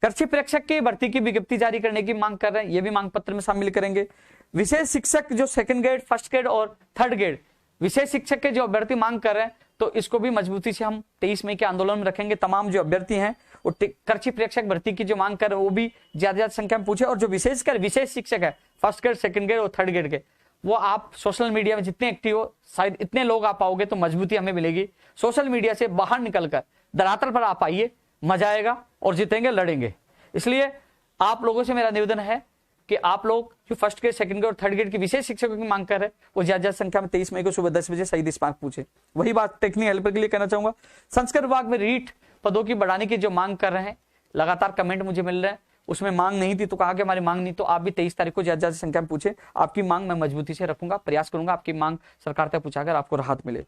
कृषि प्रेक्षक की भर्ती की विज्ञप्ति जारी करने की मांग कर रहे हैं, ये भी मांग पत्र में शामिल करेंगे। विशेष शिक्षक जो 2nd ग्रेड, 1st ग्रेड और 3rd ग्रेड विशेष शिक्षक के जो अभ्यर्थी मांग कर रहे हैं, तो इसको भी मजबूती से हम 23 मई के आंदोलन में रखेंगे। तमाम जो अभ्यर्थी हैं वो कृषि प्रेक्षक भर्ती की जो मांग कर रहे हैं वो भी ज्यादा संख्या में पूछे, और जो विशेषकर विशेष शिक्षक है 1st ग्रेड, 2nd ग्रेड और 3rd ग्रेड के, वो आप सोशल मीडिया में जितने एक्टिव हो, शायद इतने लोग आप पाओगे तो मजबूती हमें मिलेगी। सोशल मीडिया से बाहर निकलकर धरातल पर आप आइए, मजा आएगा और जीतेंगे, लड़ेंगे। इसलिए आप लोगों से मेरा निवेदन है कि आप लोग जो 1st ग्रेड, 2nd ग्रेड और 3rd ग्रेड की विशेष शिक्षकों की मांग कर रहे हैं वो ज्यादा संख्या में 23 मई को सुबह 10 बजे शहीद स्मारक पूछे। वही बात टेक्निकल हेल्पर के लिए कहना चाहूंगा। संस्कृत विभाग में रीट पदों की बढ़ाने की जो मांग कर रहे हैं, लगातार कमेंट मुझे मिल रहे हैं, उसमें मांग नहीं थी तो कहा कि हमारी मांग नहीं, तो आप भी 23 तारीख को ज्यादा संख्या में पूछे। आपकी मांग मैं मजबूती से रखूंगा, प्रयास करूंगा आपकी मांग सरकार तक पहुंचाकर आपको राहत मिले।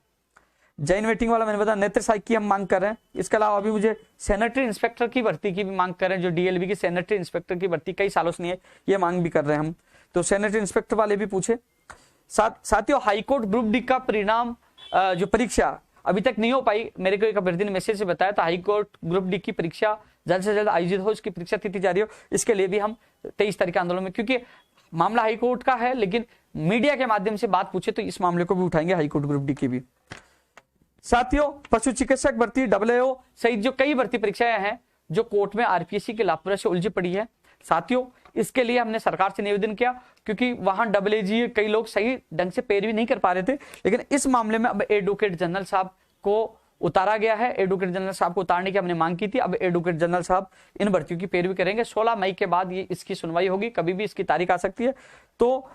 जैन वेटिंग वाला मैंने बताया, नेत्र सहायक की हम मांग कर रहे हैं। इसके अलावा अभी मुझे सैनिटरी इंस्पेक्टर की भर्ती की भी मांग कर रहे हैं, जो डीएलबी की सैनिटरी इंस्पेक्टर की भर्ती कई सालों से नहीं है, ये मांग भी कर रहे हैं हम, तो सैनिटरी इंस्पेक्टर वाले भी पूछे। साथियों, हाईकोर्ट ग्रुप डी का परिणाम जो परीक्षा अभी तक नहीं हो पाई, मेरे को एक अभ्यर्थी ने मैसेज से बताया था, हाईकोर्ट ग्रुप डी की परीक्षा जल्द से जल्द आयोजित हो, इसकी परीक्षा तिथि जारी हो, इसके लिए भी हम 23 तारीख के आंदोलन में, क्योंकि मामला हाईकोर्ट का है, लेकिन मीडिया के माध्यम से बात पूछे तो इस मामले को भी उठाएंगे, हाईकोर्ट ग्रुप डी की भी। साथियों, पशु चिकित्सक भर्ती, AAO सहित जो कई भर्ती परीक्षाएं हैं जो कोर्ट में आरपीएससी की लापरवाही से उलझी पड़ी है, साथियों इसके लिए हमने सरकार से निवेदन किया, क्योंकि वहां AAG कई लोग सही ढंग से पैरवी नहीं कर पा रहे थे, लेकिन इस मामले में अब एडवोकेट जनरल साहब को उतारा गया है। एडवोकेट जनरल साहब को उतारने की हमने मांग की थी, अब एडवोकेट जनरल साहब इन भर्तियों की पैरवी करेंगे। 16 मई के बाद ये इसकी सुनवाई होगी, कभी भी इसकी तारीख आ सकती है, तो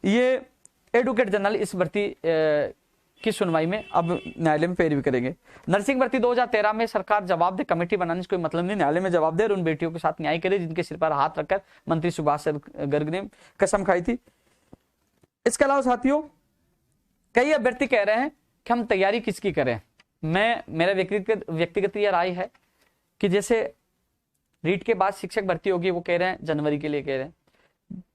ये एडवोकेट जनरल इस भर्ती की सुनवाई में अब न्यायालय में पैरवी करेंगे। नर्सिंग भर्ती 2013 में सरकार जवाब दे, कमेटी बनाने से कोई मतलब नहीं, न्यायालय में जवाब दे और उन बेटियों के साथ न्याय करे जिनके सिर पर हाथ रखकर मंत्री सुभाष गर्ग ने कसम खाई थी। इसके अलावा साथियों, कई अभ्यर्थी कह रहे हैं कि हम तैयारी किसकी करें। मेरा व्यक्तिगत ये राय है कि जैसे रीट के बाद शिक्षक भर्ती होगी, वो कह रहे हैं जनवरी के लिए कह रहे हैं।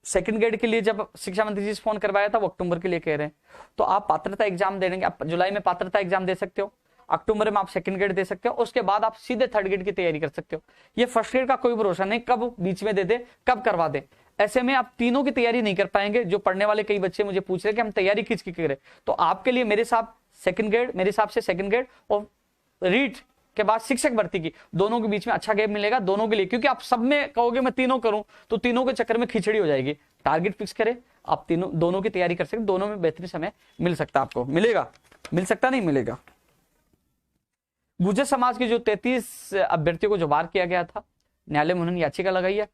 सेकंड ग्रेड के लिए जब शिक्षा मंत्री जी से फोन करवाया था वो अक्टूबर के लिए कह रहे हैं। तो आप पात्रता एग्जाम दे देंगे, आप जुलाई में पात्रता एग्जाम दे सकते हो, अक्टूबर में आप सेकंड ग्रेड दे सकते हो, उसके बाद आप सीधे थर्ड ग्रेड की तैयारी कर सकते हो। ये फर्स्ट ग्रेड का कोई भरोसा नहीं, कब बीच में दे दे, कब करवा दे। ऐसे में आप तीनों की तैयारी नहीं कर पाएंगे। जो पढ़ने वाले कई बच्चे मुझे पूछ रहे कि हम तैयारी किसकी करें, तो आपके लिए मेरे हिसाब सेकंड ग्रेड, मेरे हिसाब से सेकंड ग्रेड और रीट के बाद शिक्षक भर्ती की, दोनों के बीच में अच्छा गैप मिलेगा दोनों के लिए। क्योंकि आप सब में कहोगे मैं तीनों करूं तो तीनों के चक्कर में खिचड़ी हो जाएगी। टारगेट फिक्स करें, आप तीनों दोनों की तैयारी कर सकते, दोनों में बेहतरीन समय मिल सकता, आपको मिलेगा, मिल सकता नहीं मिलेगा। गुर्जर समाज के जो 33 अभ्यर्थियों को जो बाहर किया गया था, न्यायालय में उन्होंने याचिका लगाई है।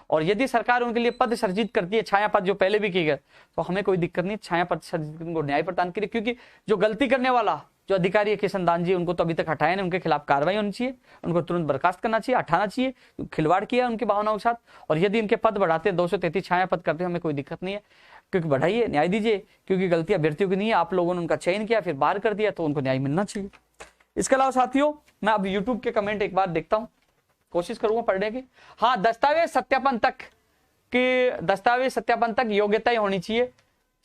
और यदि सरकार उनके लिए पद सृजित करती है, छाया पद जो पहले भी किए गए, तो हमें कोई दिक्कत नहीं, छाया पद सृजित उनको न्याय प्रदान करिए। क्योंकि जो गलती करने वाला जो अधिकारी है किशन दान जी, उनको तो अभी तक हटाया नहीं, उनके खिलाफ कार्रवाई होनी चाहिए, उनको तुरंत बर्खास्त करना चाहिए, हटाना चाहिए, खिलवाड़ किया उनकी भावनाओं के साथ। और यदि इनके पद बढ़ाते 233 छाया पद करते, हमें कोई दिक्कत नहीं है, क्योंकि बढ़ाइए, न्याय दीजिए। क्योंकि गलती अभ्यर्थियों की नहीं है, आप लोगों ने उनका चयन किया फिर बाहर कर दिया, तो उनको न्याय मिलना चाहिए। इसके अलावा साथियों, मैं अब यूट्यूब के कमेंट एक बार देखता हूं, कोशिश करूंगा पढ़ने की। हाँ, दस्तावेज सत्यापन तक योग्यताएं होनी चाहिए,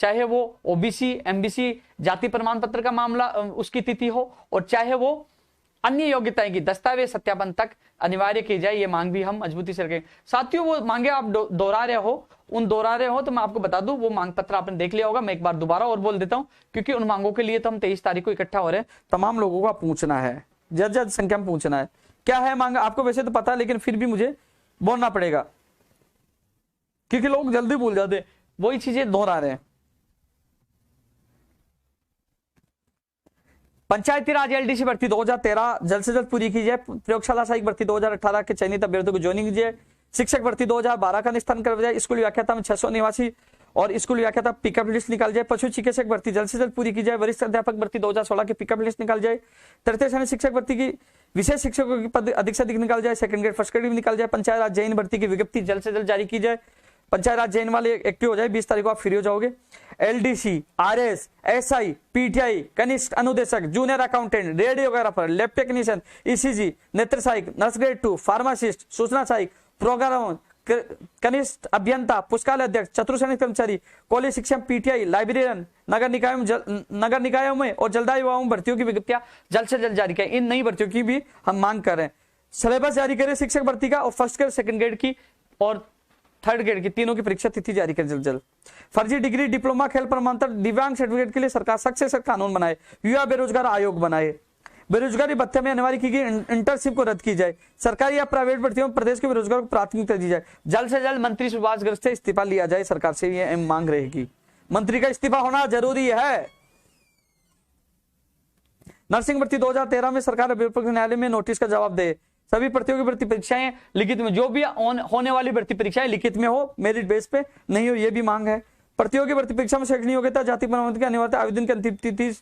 चाहे वो ओबीसी, एमबीसी, जाति प्रमाण पत्र का मामला उसकी तिथि हो, और चाहे वो अन्य योग्यताएं की दस्तावेज सत्यापन तक अनिवार्य की जाए। ये मांग भी हम मजबूती से रखें। साथियों, वो मांगे आप दोहरा रहे हो तो मैं आपको बता दूं, वो मांग पत्र आपने देख लिया होगा। मैं एक बार दोबारा और बोल देता हूं, क्योंकि उन मांगों के लिए तो हम 23 तारीख को इकट्ठा हो रहे हैं। तमाम लोगों का पूछना है, ज्यादा संख्या में पूछना है। क्या है मांग, आपको वैसे तो पता है, लेकिन फिर भी मुझे बोलना पड़ेगा, क्योंकि लोग जल्दी भूल जाते, वही चीजें दोहरा रहे हैं। पंचायती राज एलडीसी भर्ती 2013 जल्द से जल्द पूरी की जाए। प्रयोगशाला सहायक भर्ती 2018 के चयनित अभ्यर्थियों को ज्वाइनिंग की जाए। शिक्षक भर्ती 2012 का निस्तारण कर जाए। स्कूल व्याख्याता में 600 निवासी और स्कूल व्याख्याता पिकअप लिस्ट निकाल जाए। पशु चिकित्सक भर्ती जल्द से जल्द पूरी की जाए। वरिष्ठ अध्यापक भर्ती 2016 की पिकअप लिस्ट निकाल जाए। तृतीय श्रेणी शिक्षक भर्ती की विशेष शिक्षकों की पद अधिक से अधिक निकाल जाए। सेकंड ग्रेड फर्स्ट ग्रेड भी निकाल जाए। पंचायत राज जैन भर्ती की विज्ञप्ति जल्द से जल्द जारी की जाए। पंचायत राज जैन वाले एक्टिव हो जाए, 20 तारीख को आप फ्री हो जाओगे। एलडीसी, आरएस, एसआई, पीटीआई, कनिष्ठ अनुदेशक, junior accountant, radiographer, lab technician, ECG, नेत्र सहायक, नर्स ग्रेड 2, फार्मासिस्ट, सूचना सहायक, प्रोग्रामर, कनिष्ठ अभियंता, पुस्तकालय अध्यक्ष, चतुर्श्रेणी कर्मचारी, कॉलेज शिक्षक, पीटीआई, लाइब्रेरियन, नगर निकायों में और जलदायु युवाओं भर्तियों की विज्ञप्तियां जल्द से जल्द जारी करें। इन नई भर्तियों की भी हम मांग कर रहे हैं। सिलेबस जारी करें शिक्षक भर्ती का, और फर्स्ट ग्रेड, सेकंड ग्रेड की और थर्ड ग्रेड की तीनों की परीक्षा तिथि जारी करें जल्द जल्द। फर्जी डिग्री, डिप्लोमा, खेल प्रमाणपत्र, दिव्यांग सर्टिफिकेट के लिए सरकार सख्त से सख्त कानून बनाए। युवा बेरोजगार आयोग बनाए। बेरोजगारी भत्ते में अनिवार्य की गई इंटर्नशिप को रद्द की जाए। सरकारी या प्राइवेट भर्तियों में प्रदेश के बेरोजगारों को प्राथमिकता दी जाए। जल्द से जल्द मंत्री सुभाष गर्ग से इस्तीफा लिया जाए। सरकार से ये मांग रहेगी, मंत्री का इस्तीफा होना जरूरी है। नर्सिंग भर्ती 2013 में सरकार अभिभाषक न्यायालय में नोटिस का जवाब दे। सभी प्रतियोगी भर्ती परीक्षाएं लिखित में, जो भी होने वाली भर्ती परीक्षाएं लिखित में हो, मेरिट बेस पे नहीं हो, ये भी मांग है। प्रतियोगी भर्ती परीक्षा में शैक्षणिक योग्यता, जाति प्रमाण पत्र की अनिवार्यता, आवेदन की अंतिम तिथि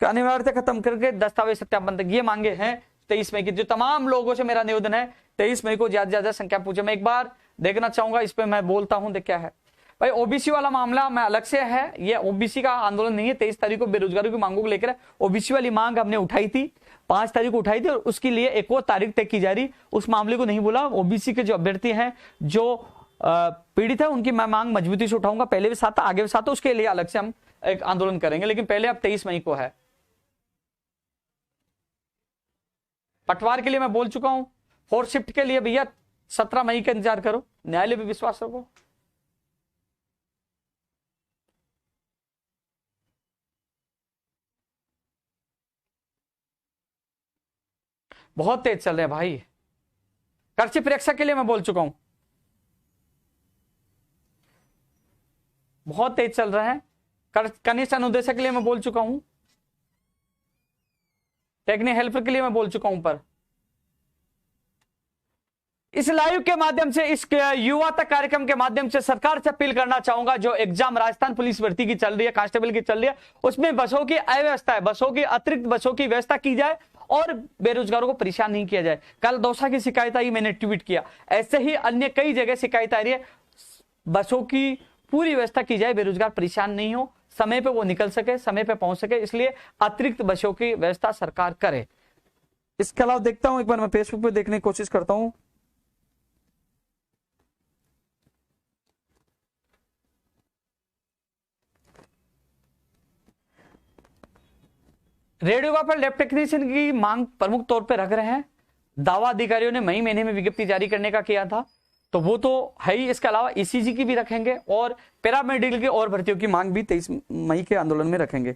अनिवार्यता खत्म करके दस्तावेज सत्यापन तक, ये मांगे हैं 23 मई की। जो तमाम लोगों से मेरा निवेदन है, 23 मई को ज्यादा ज्यादा संख्या पूछे। मैं एक बार देखना चाहूंगा, इस पे मैं बोलता हूं, देख क्या है भाई। ओबीसी वाला मामला मैं अलग से है, ये ओबीसी का आंदोलन नहीं है। 23 तारीख को बेरोजगारी की मांगों को लेकर ओबीसी वाली मांग हमने उठाई थी, 5 तारीख को उठाई थी, और उसके लिए एक और तारीख तय की जा रही। उस मामले को नहीं बोला। ओबीसी के जो अभ्यर्थी हैं, जो पीड़ित है, उनकी मैं मांग मजबूती से उठाऊंगा। पहले भी साथ था, आगे भी साथ था, उसके लिए अलग से हम एक आंदोलन करेंगे। लेकिन पहले अब 23 मई को है। पटवार के लिए मैं बोल चुका हूं। फोर्थ शिफ्ट के लिए भैया 17 मई का इंतजार करो, न्यायालय भी विश्वास रखो। बहुत तेज चल रहे हैं भाई। कर्ची परीक्षा के लिए मैं बोल चुका हूं, बहुत तेज चल रहे हैं। कनिष्ठ अनुदेशक के लिए मैं बोल चुका हूं। टेक्निकल हेल्पर के लिए मैं बोल चुका हूं। पर इस लाइव के माध्यम से, इस युवा तक कार्यक्रम के माध्यम से सरकार से अपील करना चाहूंगा, जो एग्जाम राजस्थान पुलिस भर्ती की चल रही है, कांस्टेबल की चल रही है, उसमें बसों की अव्यवस्था है, बसों की अतिरिक्त बसों की व्यवस्था की जाए और बेरोजगारों को परेशान नहीं किया जाए। कल दौसा की शिकायत आई, मैंने ट्वीट किया। ऐसे ही अन्य कई जगह शिकायत आ रही है। बसों की पूरी व्यवस्था की जाए, बेरोजगार परेशान नहीं हो, समय पे वो निकल सके, समय पे पहुंच सके, इसलिए अतिरिक्त बसों की व्यवस्था सरकार करे। इसके अलावा देखता हूं, एक बार मैं फेसबुक पे देखने की कोशिश करता हूं। रेडियोग्राफर लैब टेक्नीशियन की मांग प्रमुख तौर पर रख रहे हैं। दावा अधिकारियों ने मई महीने में विज्ञप्ति जारी करने का किया था, तो वो तो है ही। इसके अलावा ईसीजी की भी रखेंगे और पैरामेडिकल की और भर्तियों की मांग भी 23 मई के आंदोलन में रखेंगे।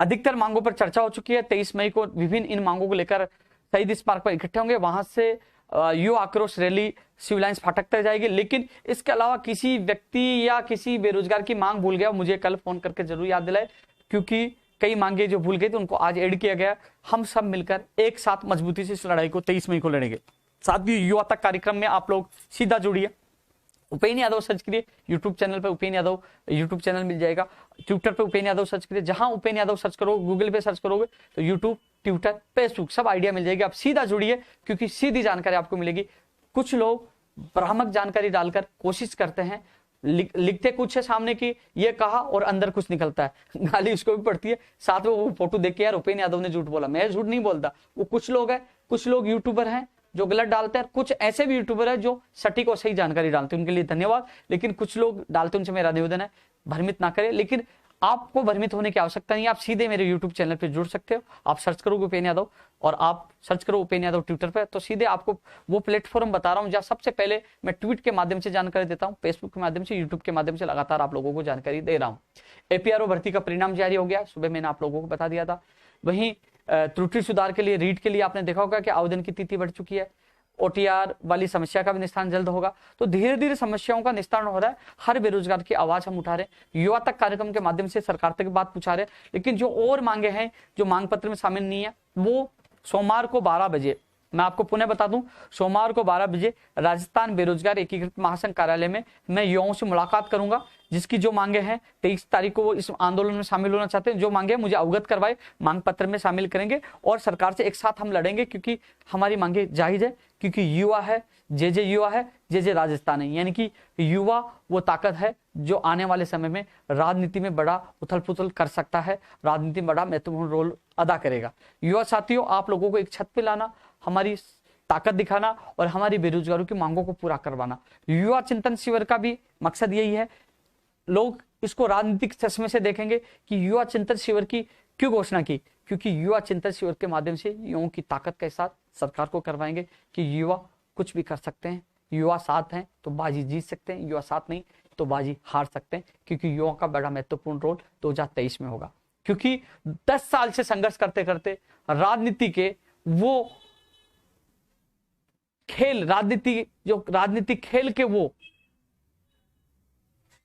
अधिकतर मांगों पर चर्चा हो चुकी है। 23 मई को विभिन्न इन मांगों को लेकर शहीद स्मारक पर इकट्ठे होंगे। वहां से युवा आक्रोश रैली सिविल लाइंस फाटक तक जाएगी। लेकिन इसके अलावा किसी व्यक्ति या किसी बेरोजगार की मांग भूल गया, मुझे कल फोन करके जरूर याद दिलाए, क्योंकि कई मांगे जो भूल गई थी उनको आज ऐड किया गया। हम सब मिलकर एक साथ मजबूती से इस लड़ाई को 23 मई को लड़ेंगे। साथ ही युवा तक कार्यक्रम में आप लोग सीधा जुड़िए। उपेन यादव सर्च करिए यूट्यूब चैनल पे, उपेन यादव यूट्यूब चैनल मिल जाएगा। ट्विटर पे उपेन यादव सर्च करिए, जहां उपेन यादव सर्च करोगे, गूगल पे सर्च करोगे तो यूट्यूब, ट्विटर, फेसबुक सब आइडिया मिल जाएगी। आप सीधा जुड़िए, क्योंकि सीधी जानकारी आपको मिलेगी। कुछ लोग भ्रामक जानकारी डालकर कोशिश करते हैं, लिखते कुछ है सामने की ये कहा और अंदर कुछ निकलता है, गाली उसको भी पड़ती है। साथ में वो फोटो देख के यार उपेन यादव ने झूठ बोला, मैं झूठ नहीं बोलता। वो कुछ लोग हैं, कुछ लोग यूट्यूबर हैं जो गलत डालते हैं, कुछ ऐसे भी यूट्यूबर है जो सटीक और सही जानकारी डालते हैं, उनके लिए धन्यवाद। लेकिन कुछ लोग डालते हैं, उनसे मेरा निवेदन है भ्रमित ना करें। लेकिन आपको भ्रमित होने की आवश्यकता नहीं, आप सीधे मेरे यूट्यूब चैनल पे जुड़ सकते हो। आप सर्च करोगे उपेन यादव और आप सर्च करो उपेन यादव ट्विटर पे, तो सीधे आपको वो प्लेटफॉर्म बता रहा हूँ जहाँ सबसे पहले मैं ट्वीट के माध्यम से जानकारी देता हूँ, फेसबुक के माध्यम से, यूट्यूब के माध्यम से लगातार आप लोगों को जानकारी दे रहा हूँ। एपीआरओ भर्ती का परिणाम जारी हो गया, सुबह मैंने आप लोगों को बता दिया था। वहीं त्रुटि सुधार के लिए, रीट के लिए आपने देखा होगा कि आवेदन की तिथि बढ़ चुकी है। ओटीआर वाली समस्या का भी निस्तारण जल्द होगा। तो धीरे धीरे समस्याओं का निस्तारण हो रहा है। हर बेरोजगार की आवाज हम उठा रहे हैं। युवा तक कार्यक्रम के माध्यम से सरकार तक बात पूछा रहे हैं। लेकिन जो और मांगे हैं जो मांग पत्र में शामिल नहीं है, वो सोमवार को 12 बजे, मैं आपको पुनः बता दूं, सोमवार को 12 बजे राजस्थान बेरोजगार एकीकृत महासंघ कार्यालय में मैं युवाओं से मुलाकात करूंगा। जिसकी जो मांगे हैं 23 तारीख को वो इस आंदोलन में शामिल होना चाहते हैं, जो मांगे मुझे अवगत करवाए, मांग पत्र में शामिल करेंगे और सरकार से एक साथ हम लड़ेंगे। क्योंकि हमारी मांगे जायज है, क्योंकि युवा है, जे युवा है, जे राजस्थान है। यानी कि युवा वो ताकत है जो आने वाले समय में राजनीति में बड़ा उथल पुथल कर सकता है, राजनीति में बड़ा महत्वपूर्ण रोल अदा करेगा। युवा साथियों, आप लोगों को एक छत पे लाना, हमारी ताकत दिखाना और हमारी बेरोजगारों की मांगों को पूरा करवाना। युवा चिंतन शिविर का भी मकसद यही है। लोग इसको राजनीतिक चश्मे से देखेंगे कि युवा चिंतन शिविर की क्यों घोषणा की, क्योंकि युवा चिंतन शिविर के माध्यम से युवाओं की ताकत के साथ सरकार को करवाएंगे कि युवा कुछ भी कर सकते हैं। युवा साथ हैं तो बाजी जीत सकते हैं, युवा साथ नहीं तो बाजी हार सकते हैं। क्योंकि युवाओं का बड़ा महत्वपूर्ण रोल 2023 में होगा। क्योंकि 10 साल से संघर्ष करते करते राजनीति के वो खेल, राजनीतिक खेल के वो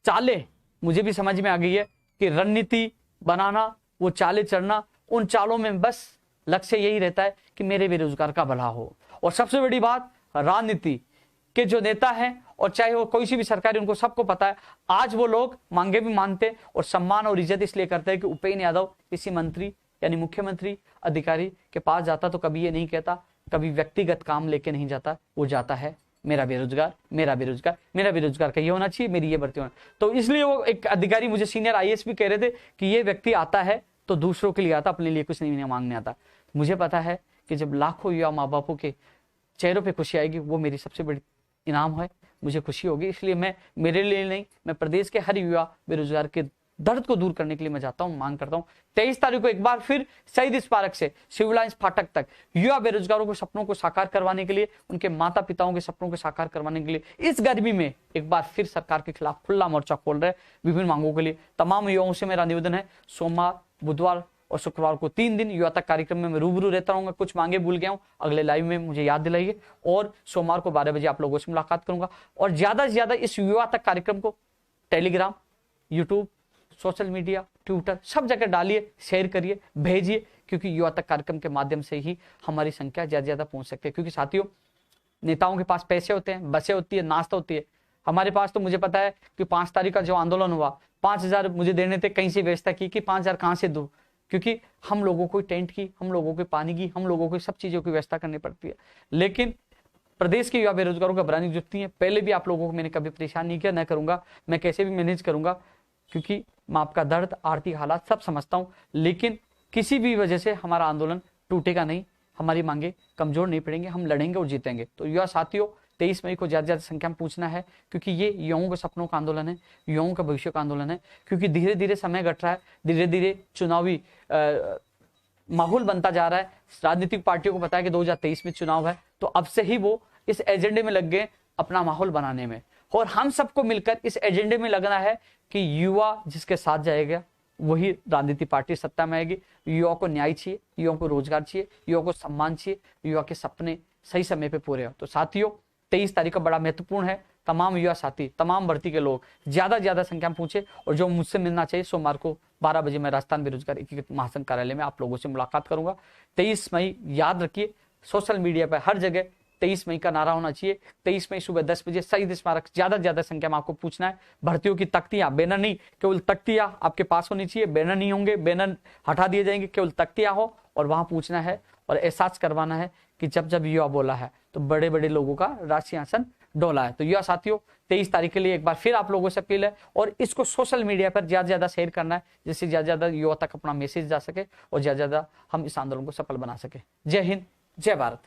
चाले मुझे भी समझ में आ गई है कि रणनीति बनाना, वो चाले चढ़ना, उन चालों में बस लक्ष्य यही रहता है कि मेरे बेरोजगार का भला हो। और सबसे बड़ी बात, राजनीति के जो नेता हैं और चाहे वो कोई सी भी सरकार, उनको सबको पता है आज वो लोग मांगे भी मानते और सम्मान और इज्जत इसलिए करते हैं कि उपेन यादव किसी मंत्री यानी मुख्यमंत्री अधिकारी के पास जाता तो कभी ये नहीं कहता, कभी व्यक्तिगत काम लेके नहीं जाता, वो जाता है मेरा बेरोजगार, मेरा बेरोजगार, मेरा बेरोजगार का ये होना चाहिए, मेरी ये भर्ती होना। तो इसलिए वो एक अधिकारी, मुझे सीनियर आईएएस भी कह रहे थे कि ये व्यक्ति आता है तो दूसरों के लिए आता, अपने लिए कुछ नहीं मांगने आता। मुझे पता है कि जब लाखों युवा माँ बापों के चेहरों पे खुशी आएगी, वो मेरी सबसे बड़ी इनाम है, मुझे खुशी होगी। इसलिए मैं, मेरे लिए नहीं, मैं प्रदेश के हर युवा बेरोजगार के दर्द को दूर करने के लिए मैं जाता हूं, मांग करता हूं। 23 तारीख को एक बार फिर शहीद स्मारक से सिविल लाइंस फाटक तक युवा बेरोजगारों के सपनों को साकार करवाने के लिए, उनके माता पिताओं के सपनों को साकार करवाने के लिए इस गर्मी में एक बार फिर सरकार के खिलाफ खुला मोर्चा खोल रहे विभिन्न मांगों के लिए। तमाम युवाओं से मेरा निवेदन है, सोमवार, बुधवार और शुक्रवार को 3 दिन युवा तक कार्यक्रम में मैं रूबरू रहता रहूंगा। कुछ मांगे भूल गया हूं, अगले लाइव में मुझे याद दिलाइए। और सोमवार को 12 बजे आप लोगों से मुलाकात करूंगा। और ज्यादा से ज्यादा इस युवा तक कार्यक्रम को Telegram, YouTube, social media, Twitter सब जगह डालिए, शेयर करिए, भेजिए, क्योंकि युवा तक कार्यक्रम के माध्यम से ही हमारी संख्या ज्यादा ज्यादा पहुंच सकती है। क्योंकि साथियों, नेताओं के पास पैसे होते हैं, बसें होती है, नाश्ता होती है। हमारे पास तो मुझे पता है कि 5 तारीख का जो आंदोलन हुआ, 5,000 मुझे देने थे, कहीं से व्यवस्था की कि 5,000 कहां से दूं, क्योंकि हम लोगों को टेंट की, हम लोगों को पानी की, हम लोगों को सब चीजों की व्यवस्था करनी पड़ती है। लेकिन प्रदेश के युवा बेरोजगारों का बरानी जुटती है। पहले भी आप लोगों को मैंने कभी परेशान नहीं किया, न करूंगा, मैं कैसे भी मैनेज करूंगा, क्योंकि मैं आपका दर्द, आर्थिक हालात सब समझता हूं। लेकिन किसी भी वजह से हमारा आंदोलन टूटेगा नहीं, हमारी मांगे कमजोर नहीं पड़ेंगे, हम लड़ेंगे और जीतेंगे। तो युवा साथियों, 23 मई को ज्यादा ज्यादा संख्या में पूछना है, क्योंकि ये युवाओं के सपनों का आंदोलन है, युवाओं का भविष्य का आंदोलन है। क्योंकि धीरे धीरे समय घट रहा है, धीरे धीरे चुनावी माहौल बनता जा रहा है। राजनीतिक पार्टियों को पता है कि 2023 में चुनाव है, तो अब से ही वो इस एजेंडे में लग गए अपना माहौल बनाने में। और हम सबको मिलकर इस एजेंडे में लगना है कि युवा जिसके साथ जाएगा वही राजनीतिक पार्टी सत्ता में आएगी। युवा को न्याय चाहिए, युवा को रोजगार चाहिए, युवा को सम्मान चाहिए, युवा के सपने सही समय पे पूरे हो। तो साथियों 23 तारीख का बड़ा महत्वपूर्ण है। तमाम युवा साथी, तमाम भर्ती के लोग ज्यादा संख्या में पूछे, और जो मुझसे मिलना चाहिए सोमवार को 12 बजे मैं राजस्थान बेरोजगार एकीकृत महासंघ कार्यालय में आप लोगों से मुलाकात करूंगा। 23 मई याद रखिए, सोशल मीडिया पर हर जगह 23 मई का नारा होना चाहिए। 23 मई सुबह 10 बजे शहीद स्मारक ज्यादा संख्या में आपको पूछना है। भर्तियों की तख्तियां, बैनर नहीं, केवल तख्तियां आपके पास होनी चाहिए। बैनर नहीं होंगे, बैनर हटा दिए जाएंगे, केवल तख्तियां हो, और वहां पूछना है और एहसास करवाना है कि जब जब युवा बोला है तो बड़े बड़े लोगों का राष्ट्रीय आसन डोला है। तो युवा साथियों 23 तारीख के लिए एक बार फिर आप लोगों से अपील है, और इसको सोशल मीडिया पर ज्यादा शेयर करना है, जिससे ज्यादा युवा तक अपना मैसेज जा सके और ज्यादा हम इस आंदोलन को सफल बना सके। जय हिंद, जय भारत।